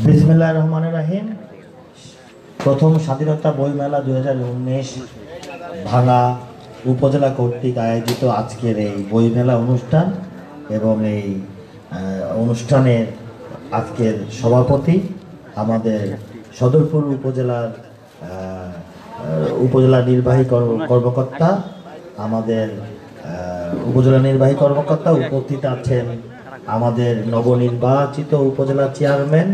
বিসমিল্লাহির রহমানির রহিম। প্রথম স্বাধীনতা বইমেলা 2019 ভাঙা উপজেলা কর্তৃক আয়োজিত আজকের এই বইমেলা অনুষ্ঠান এবং এই অনুষ্ঠানের আজকের সভাপতি আমাদের সদরপুর উপজেলা নির্বাহী কর্মকর্তা, আমাদের উপজেলা নির্বাহী কর্মকর্তা উপস্থিত আছেন, আমাদের নবনির্বাচিত উপজেলা চেয়ারম্যান,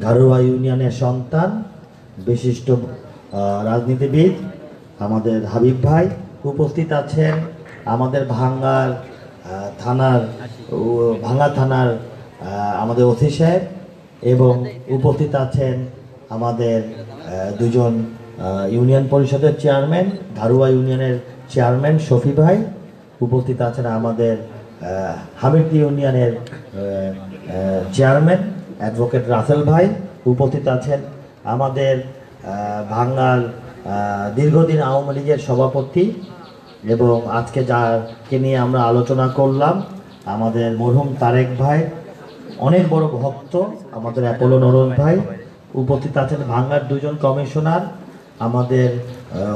ঘাড়ুয়া ইউনিয়নের সন্তান, বিশিষ্ট রাজনীতিবিদ আমাদের হাবিব ভাই উপস্থিত আছেন, আমাদের ভাঙ্গা থানার আমাদের ওসি সাহেব, এবং উপস্থিত আছেন আমাদের দুজন ইউনিয়ন পরিষদের চেয়ারম্যান, ঘাড়ুয়া ইউনিয়নের চেয়ারম্যান শফি ভাই, উপস্থিত আছেন আমাদের হামিদপুর ইউনিয়নের চেয়ারম্যান অ্যাডভোকেট রাসেল ভাই, উপস্থিত আছেন আমাদের ভাঙ্গার দীর্ঘদিন আওয়ামী লীগের সভাপতি এবং আজকে যাকে নিয়ে আমরা আলোচনা করলাম আমাদের মরহুম তারেক ভাই, অনেক বড় ভক্ত আমাদের অ্যাপোলো নরন ভাই, উপস্থিত আছেন ভাঙ্গার দুজন কমিশনার আমাদের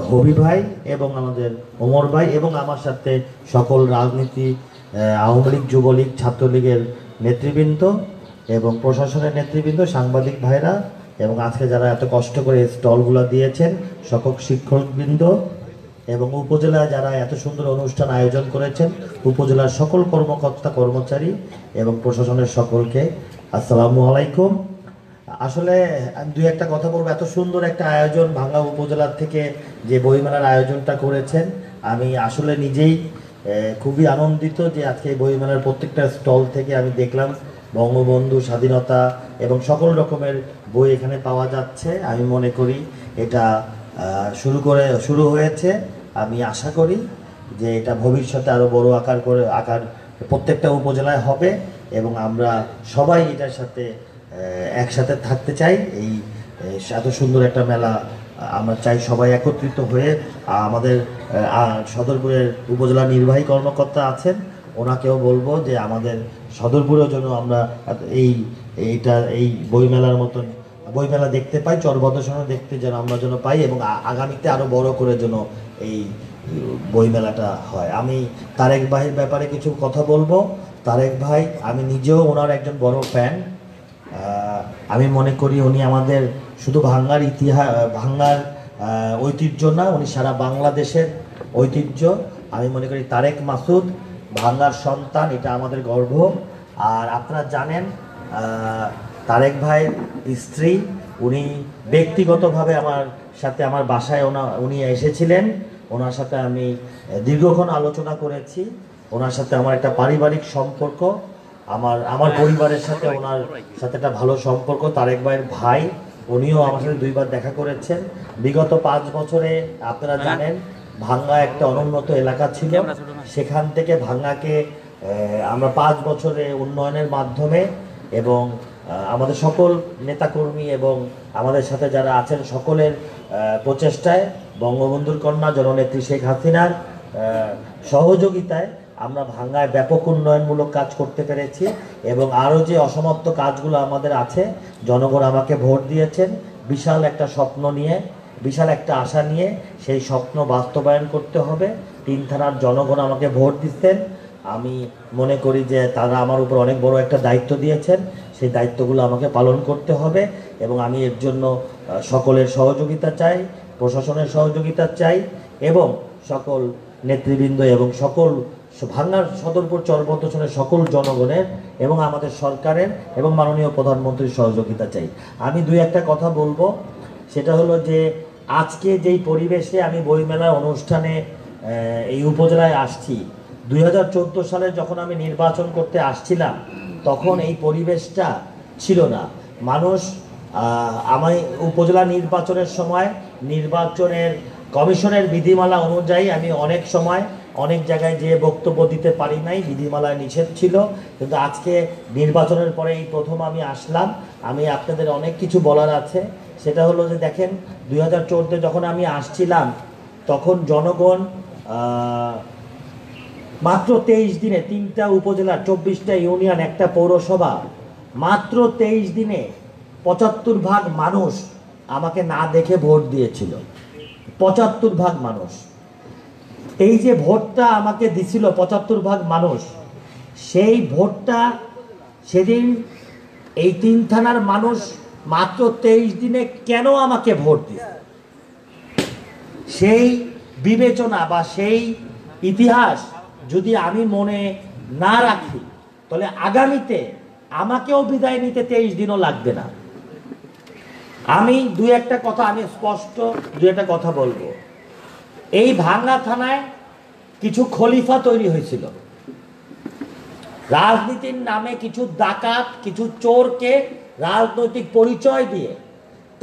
হবি ভাই এবং আমাদের ওমর ভাই, এবং আমার সাথে সকল রাজনীতি আওয়ামী লীগ, যুবলীগ, ছাত্রলীগের নেতৃবৃন্দ এবং প্রশাসনের নেতৃবৃন্দ, সাংবাদিক ভাইরা, এবং আজকে যারা এত কষ্ট করে স্টলগুলো দিয়েছেন সকল শিক্ষকবৃন্দ, এবং উপজেলায় যারা এত সুন্দর অনুষ্ঠান আয়োজন করেছেন উপজেলার সকল কর্মকর্তা কর্মচারী এবং প্রশাসনের সকলকে আসসালামু আলাইকুম। আসলে আমি দুই একটা কথা বলবো। এত সুন্দর একটা আয়োজন ভাঙ্গা উপজেলার থেকে যে বইমেলার আয়োজনটা করেছেন, আমি আসলে নিজেই খুবই আনন্দিত যে আজকে এই বইমেলার প্রত্যেকটা স্টল থেকে আমি দেখলাম বঙ্গবন্ধু, স্বাধীনতা এবং সকল রকমের বই এখানে পাওয়া যাচ্ছে। আমি মনে করি এটা শুরু হয়েছে। আমি আশা করি যে এটা ভবিষ্যতে আরও বড় আকার প্রত্যেকটা উপজেলায় হবে এবং আমরা সবাই এটার সাথে একসাথে থাকতে চাই। এই এত সুন্দর একটা মেলা আমরা চাই সবাই একত্রিত হয়ে। আমাদের সদরপুরের উপজেলা নির্বাহী কর্মকর্তা আছেন, ওনাকেও বলবো যে আমাদের সদরপুরের জন্য আমরা এই বইমেলার মতন বইমেলা দেখতে পাই, চরবদ্রসন দেখতে যেন আমরা যেন পাই এবং আগামীতে আরও বড় করে যেন এই বইমেলাটা হয়। আমি তারেক ভাইয়ের ব্যাপারে কিছু কথা বলবো। তারেক ভাই, আমি নিজেও ওনার একজন বড় ফ্যান। আমি মনে করি উনি আমাদের শুধু ভাঙ্গার ভাঙ্গার ঐতিহ্য না, উনি সারা বাংলাদেশের ঐতিহ্য। আমি মনে করি তারেক মাসুদ ভাঙ্গার সন্তান, এটা আমাদের গর্ব। আর আপনারা জানেন তারেক ভাইয়ের স্ত্রী, উনি ব্যক্তিগতভাবে আমার বাসায় উনি এসেছিলেন। ওনার সাথে আমি দীর্ঘক্ষণ আলোচনা করেছি। ওনার সাথে আমার একটা পারিবারিক সম্পর্ক, আমার পরিবারের সাথে ওনার সাথে একটা ভালো সম্পর্ক। তারেক ভাইয়ের ভাই, উনিও আমার সাথে দুইবার দেখা করেছেন। বিগত 5 বছরে আপনারা জানেন ভাঙ্গা একটা অনুন্নত এলাকা ছিল, সেখান থেকে ভাঙ্গাকে আমরা 5 বছরে উন্নয়নের মাধ্যমে এবং আমাদের সকল নেতাকর্মী এবং আমাদের সাথে যারা আছেন সকলের প্রচেষ্টায়, বঙ্গবন্ধুর কন্যা জননেত্রী শেখ হাসিনার সহযোগিতায় আমরা ভাঙ্গায় ব্যাপক উন্নয়নমূলক কাজ করতে পেরেছি। এবং আরও যে অসমাপ্ত কাজগুলো আমাদের আছে, জনগণ আমাকে ভোট দিয়েছেন বিশাল একটা স্বপ্ন নিয়ে, বিশাল একটা আশা নিয়ে। সেই স্বপ্ন বাস্তবায়ন করতে হবে। 3 থানার জনগণ আমাকে ভোট দিচ্ছেন। আমি মনে করি যে তারা আমার উপর অনেক বড় একটা দায়িত্ব দিয়েছেন, সেই দায়িত্বগুলো আমাকে পালন করতে হবে এবং আমি এর জন্য সকলের সহযোগিতা চাই, প্রশাসনের সহযোগিতা চাই এবং সকল নেতৃবৃন্দ এবং সকল ভাঙ্গার সদরপুর চরবদ্রসনের সকল জনগণের এবং আমাদের সরকারের এবং মাননীয় প্রধানমন্ত্রীর সহযোগিতা চাই। আমি দুই একটা কথা বলবো। সেটা হলো যে আজকে যেই পরিবেশে আমি বইমেলার অনুষ্ঠানে এই উপজেলায় আসছি, 2014 সালে যখন আমি নির্বাচন করতে আসছিলাম তখন এই পরিবেশটা ছিল না। মানুষ আমি উপজেলা নির্বাচনের সময় নির্বাচনের কমিশনের বিধিমালা অনুযায়ী আমি অনেক সময় অনেক জায়গায় যে বক্তব্য দিতে পারি নাই, বিধিমালায় নিষেধ ছিল। কিন্তু আজকে নির্বাচনের পরে এই প্রথম আমি আসলাম। আমি আপনাদের অনেক কিছু বলার আছে। সেটা হলো যে দেখেন 2014 যখন আমি আসছিলাম তখন জনগণ মাত্র 23 দিনে 3টা উপজেলা, 24টা ইউনিয়ন, একটা পৌরসভা, মাত্র 23 দিনে 75% মানুষ আমাকে না দেখে ভোট দিয়েছিল। 75% মানুষ। এই যে ভোটটা আমাকে দিছিল 75% মানুষ, সেই ভোটটা সেদিন এই 3 থানার মানুষ মাত্র 23 দিনে কেন আমাকে ভোট দিয়েছে, সেই বিবেচনা বা সেই ইতিহাস যদি আমি মনে না রাখি, তাহলে আগামীতে আমাকেও বিদায় নিতে 23 দিনও লাগবে না। আমি স্পষ্ট দুই একটা কথা বলবো। এই ভাঙ্গা থানায় কিছু খলিফা তৈরি হয়েছিল, রাজনীতির নামে কিছু ডাকাত, কিছু চোরকে রাজনৈতিক পরিচয় দিয়ে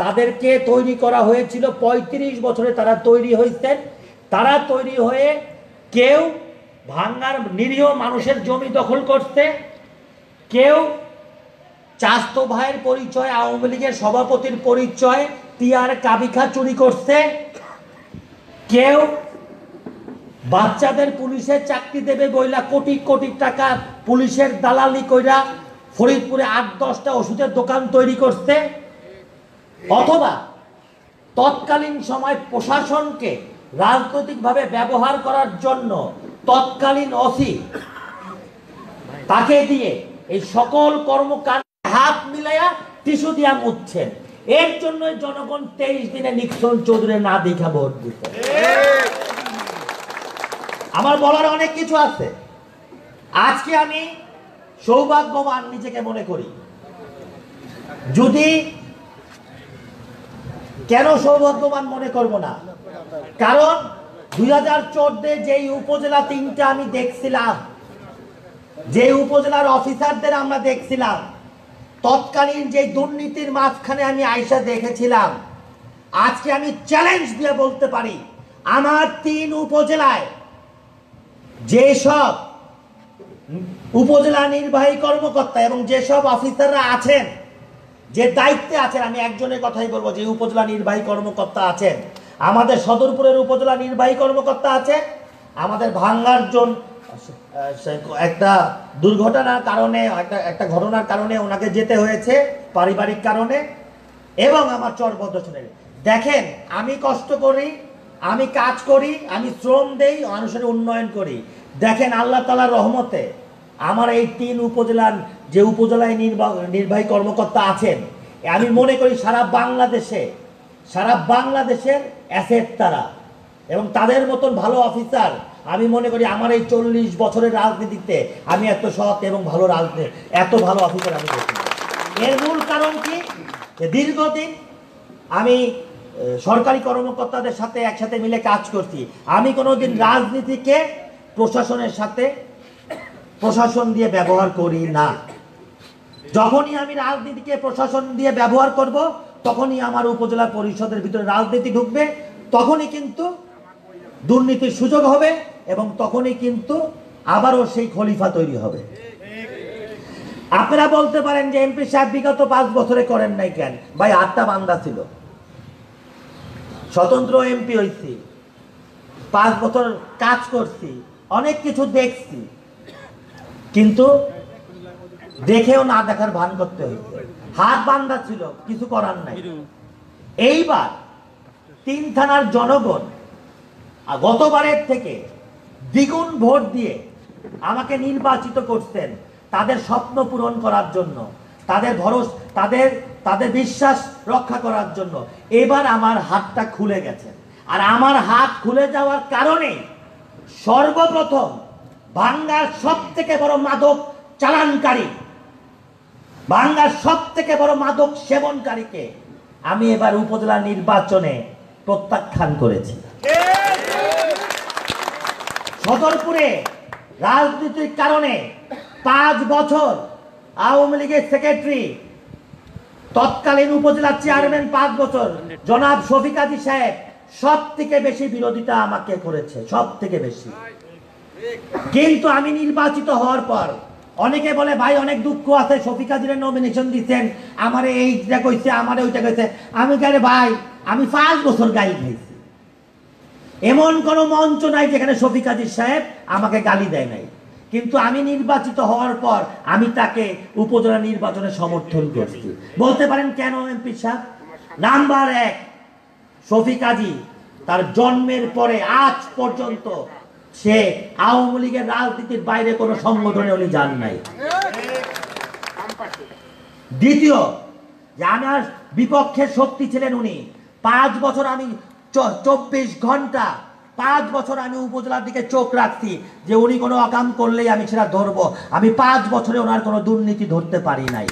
তাদেরকে তৈরি করা হয়েছিল। 35 বছরে তারা তৈরি হয়েছেন। তারা তৈরি হয়ে কেউ ভাঙ্গার নিরীহ মানুষের জমি দখল করতে, কেউ চাস্তো ভাইয়ের পরিচয়, আওয়ামী লীগের সভাপতির পরিচয় টিয়ার কাবিখা চুরি করছে, কেউ বাচ্চাদের পুলিশের চাকরি দেবে বইলা কোটি কোটি টাকা পুলিশের দালালি কইরা ফরিদপুরে 8-10টা ওষুধের দোকান তৈরি করছে, অথবা তৎকালীন সময় প্রশাসনকে রাজনৈতিকভাবে ব্যবহার করার জন্য তৎকালীন ওসি তাকে দিয়ে এই সকল কর্মকাণ্ড হাত মিলাইয়া টিস্যু দিয়া মুছছেন। এর জন্য জনগণ 23 দিনে নিক্সন চৌধুরী না দেখা ভোট দিতে। আমার বলার অনেক কিছু আছে। আজকে আমি সৌভাগ্যবান নিজেকে মনে করি। যদি কেন সৌভাগ্যবান মনে করব না, কারণ 2014 যেই উপজেলা 3টা আমি দেখছিলাম, যে উপজেলার অফিসারদের আমরা দেখছিলাম, তৎকালীন যে দুর্নীতির মাঝখানে আমি আয়সা দেখেছিলাম, আজকে আমি চ্যালেঞ্জ দিয়ে বলতে পারি আমার 3 উপজেলায় যেসব উপজেলা নির্বাহী কর্মকর্তা এবং যেসব অফিসাররা আছেন, যে দায়িত্বে আছেন, আমি একজনের কথাই বলবো, যে উপজেলা নির্বাহী কর্মকর্তা আছেন, আমাদের সদরপুরের উপজেলা নির্বাহী কর্মকর্তা আছে, আমাদের ভাঙ্গার একটা দুর্ঘটনার কারণে, একটা ঘটনার কারণে ওনাকে যেতে হয়েছে পারিবারিক কারণে, এবং আমার চরভদ্রসনের। দেখেন, আমি কষ্ট করি, আমি কাজ করি, আমি শ্রম দেই, মানুষের উন্নয়ন করি। দেখেন, আল্লাহ তাআলার রহমতে আমার এই 3 উপজেলার যে উপজেলায় নির্বাহী কর্মকর্তা আছেন, আমি মনে করি সারা বাংলাদেশের অ্যাসেট তারা, এবং তাদের মতন ভালো অফিসার আমি মনে করি আমার এই 40 বছরের রাজনীতিতে আমি এত সৎ এবং ভালো এত ভালো অফিসার আমি দেখি। এর মূল কারণ কি? দীর্ঘদিন আমি সরকারি কর্মকর্তাদের সাথে একসাথে মিলে কাজ করছি। আমি কোনোদিন রাজনীতিকে প্রশাসন দিয়ে ব্যবহার করি না। যখনই আমি রাজনীতিকে প্রশাসন দিয়ে ব্যবহার করব, তখনই আমার উপজেলা পরিষদের ভিতরে রাজনীতি ঢুকবে, তখনই কিন্তু দুর্নীতির সুযোগ হবে, এবং তখনই কিন্তু আবারও সেই খলিফা তৈরি হবে। আপনারা বলতে পারেন যে এমপি সাহেব বিগত 5 বছরে করেন নাই কেন? ভাই, 8টা বান্দা ছিল, স্বতন্ত্র এমপি হয়েছি, 5 বছর কাজ করছি, অনেক কিছু দেখছি, কিন্তু দেখেও না দেখার ভান করতে হয়েছে। হাত বান্ধা ছিল, কিছু করার নাই। এইবার 3 থানার জনগণ গতবারের থেকে দ্বিগুণ ভোট দিয়ে আমাকে নির্বাচিত করছেন তাদের স্বপ্ন পূরণ করার জন্য, তাদের বিশ্বাস রক্ষা করার জন্য। এবার আমার হাতটা খুলে গেছে, আর আমার হাত খুলে যাওয়ার কারণে সর্বপ্রথম ভাঙ্গার সবথেকে বড় মাদক চালানকারী, ভাঙ্গার সবথেকে বড় মাদক সেবনকারীকে আমি এবার উপজেলা নির্বাচনে প্রত্যাখ্যান করেছি। সদরপুরে রাজনীতির কারণে 5 বছর আওয়ামী লীগের সেক্রেটারি, তৎকালীন উপজেলা চেয়ারম্যান 5 বছর জনাব শফিক হাজী সাহেব সব থেকে বেশি বিরোধিতা আমাকে করেছে, সব থেকে বেশি। কিন্তু আমি নির্বাচিত হওয়ার পর অনেকে বলে, ভাই অনেক দুঃখ আছে, শফিক হাজীর নমিনেশন দিচ্ছেন, আমারে এইটা কইছে, আমারে ওইটা কইছে। আমি কই, ভাই আমি 5 বছর গাইল খাইছি, এমন কোনো মঞ্চ নাই যেখানে শফিক কাজী সাহেব আমাকে গালি দেয় নাই। কিন্তু আমি নির্বাচিত হওয়ার পর আমি তাকে উপজেলা নির্বাচনে সমর্থন করছি। বলতে পারেন কেন এমপি সাহেব? নাম্বার এক, শফিক কাজী তার জন্মের পরে আজ পর্যন্ত সে আওয়ামী লীগের রাজনীতির বাইরে কোনো সংগঠনে উনি যান নাই। দ্বিতীয়, যে আমার বিপক্ষের শক্তি ছিলেন উনি। 5 বছর আমি 24 ঘন্টা 5 বছর আমি উপজেলার দিকে চোখ রাখছি যে উনি কোনো অকাম করলেই আমি সেটা ধরবো। আমি 5 বছরে ওনার কোনো দুর্নীতি ধরতে পারি নাই।